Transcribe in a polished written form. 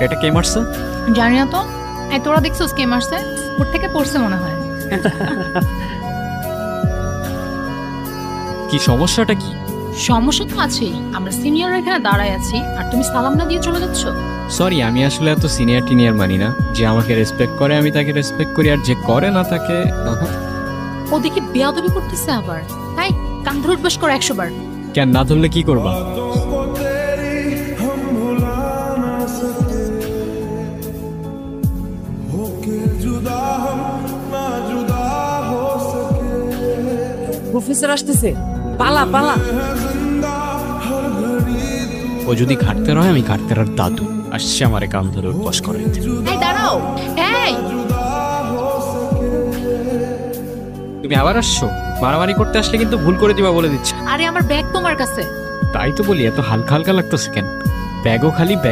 এটা কে মারছে? জানি না তো। এই তোরা দেখছিস কে মারছে? ওর থেকে পড়ছে মনে হয়। কি সমস্যাটা কি? সমস্যা তো আছেই, আমরা সিনিয়র এখানে দাঁড়ায় আছি আর তুমি সালাম না দিয়ে চলে যাচ্ছ। সরি, আমি আসলে এত সিনিয়র টিনিয়র মানি না। যে আমাকে রেসপেক্ট করে আমি তাকে রেসপেক্ট করি, আর যে করে না তাকে ও দেখি বেয়াদবি করতেছে আবার। তাই কান ধরে উঠবাস করো 100 বার। কেন না ধরলে কি করবা? প্রফেসর আসতেছে, পালা পালা। ও যদি ঘাটতে রয়, আমি ঘাটতে আর দাদু আসছে আমারে কান ধরে উঠবাস করে। এই দাঁড়াও। এই তুমি আবার আসছো? মারামারি করতে আসলে কিন্তু ভুল করে দিবা বলে দিচ্ছি। আরে আমার ব্যাগ তোমার কাছে। তাই তো বলি, এত হালকা হালকা লাগতেছে কেন? ব্যাগও খালি।